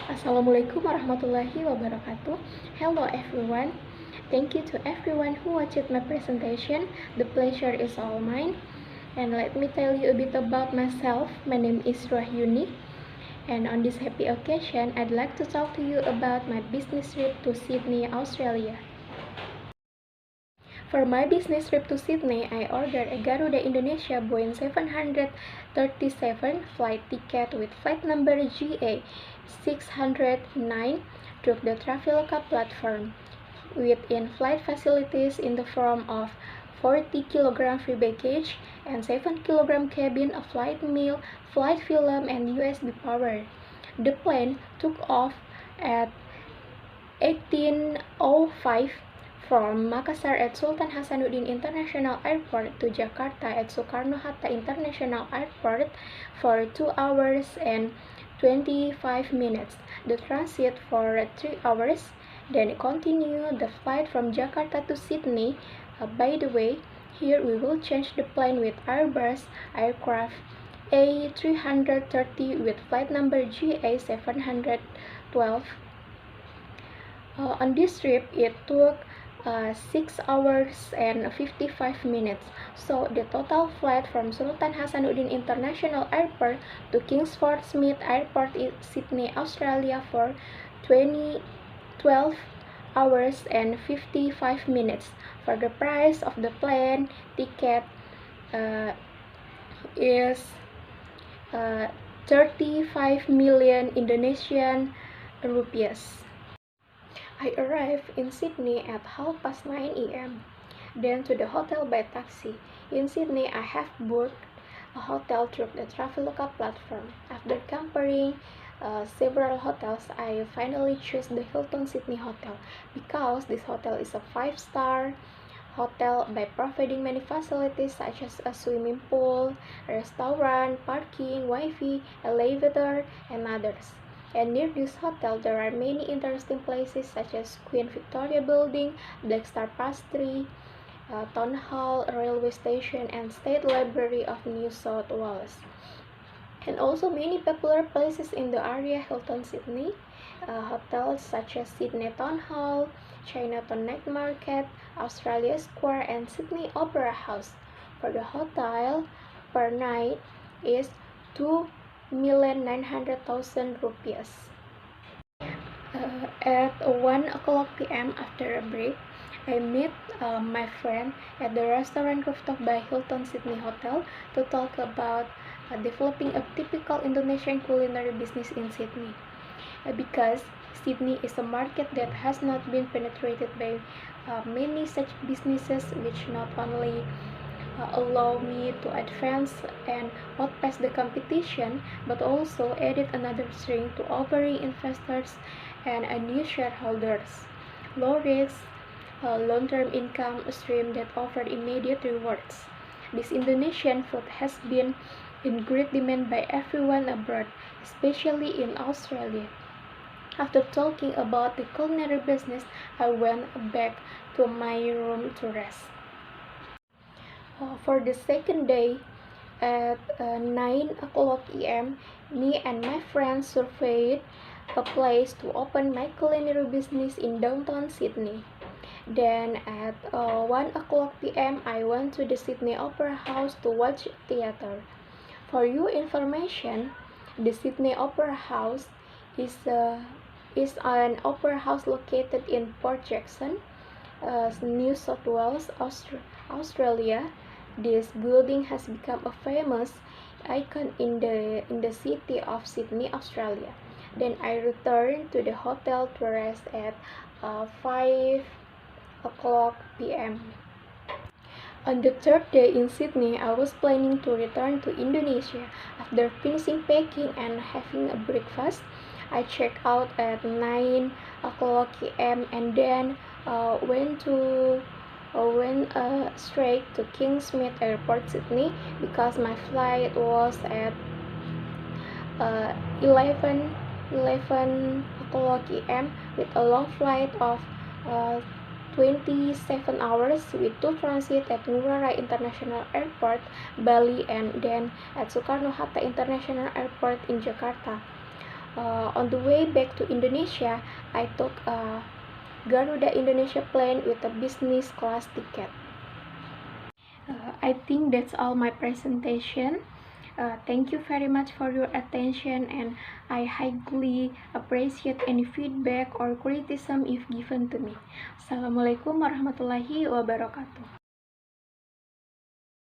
Assalamualaikum warahmatullahi wabarakatuh. Hello everyone. Thank you to everyone who watched my presentation. The pleasure is all mine. And let me tell you a bit about myself. My name is Rahyuni. And on this happy occasion, I'd like to talk to you about my business trip to Sydney, Australia. For my business trip to Sydney, I ordered a Garuda Indonesia Boeing 737 flight ticket with flight number GA 609 through the Traveloka platform, with in-flight facilities in the form of 40 kg free baggage and 7 kg cabin, a flight meal, flight film, and USB power. The plane took off at 18:05 from Makassar at Sultan Hasanuddin International Airport to Jakarta at Soekarno-Hatta International Airport for 2 hours and 25 minutes. The transit for 3 hours, then continue the flight from Jakarta to Sydney. By the way, here we will change the plane with Airbus aircraft A330 with flight number GA712. On this trip, it took 6 hours and 55 minutes. So the total flight from Sultan Hasanuddin International Airport to Kingsford Smith Airport in Sydney, Australia for 12 hours and 55 minutes. For the price of the plane ticket is 35 million Indonesian rupiahs. I arrived in Sydney at 9:30 a.m. Then to the hotel by taxi. In Sydney, I have booked a hotel through the Traveloka platform. After comparing several hotels, I finally chose the Hilton Sydney Hotel because this hotel is a 5-star hotel by providing many facilities such as a swimming pool, restaurant, parking, Wi-Fi, elevator, and others. And near this hotel, there are many interesting places such as Queen Victoria Building, Black Star Pastry, Town Hall, Railway Station, and State Library of New South Wales. And also many popular places in the area Hilton Sydney, hotels such as Sydney Town Hall, Chinatown Night Market, Australia Square, and Sydney Opera House. For the hotel, per night is 2,900,000 rupiahs. At 1 o'clock p.m. after a break, I met my friend at the restaurant rooftop by Hilton Sydney Hotel to talk about developing a typical Indonesian culinary business in Sydney. Because Sydney is a market that has not been penetrated by many such businesses, which not only allow me to advance and outpace the competition, but also added another string to offering investors and new shareholders. Low risk, long-term income stream that offered immediate rewards. This Indonesian food has been in great demand by everyone abroad, especially in Australia. After talking about the culinary business, I went back to my room to rest. For the second day, at 9 o'clock a.m., me and my friends surveyed a place to open my culinary business in downtown Sydney. Then at 1 o'clock p.m., I went to the Sydney Opera House to watch theater. For your information, the Sydney Opera House is an opera house located in Port Jackson, New South Wales, Australia. This building has become a famous icon in the city of Sydney, Australia. Then I returned to the hotel to rest at 5 o'clock p.m. On the third day in Sydney, I was planning to return to Indonesia. After finishing packing and having a breakfast, I checked out at 9 o'clock a.m. and then went straight to Kingsmith Airport, Sydney, because my flight was at 11 o'clock a.m. with a long flight of 27 hours with 2 transit at Ngurah Rai International Airport, Bali, and then at Soekarno-Hatta International Airport in Jakarta. On the way back to Indonesia, I took a Garuda Indonesia plane with a business class ticket. I think that's all my presentation. Thank you very much for your attention, and I highly appreciate any feedback or criticism if given to me. Assalamualaikum warahmatullahi wabarakatuh.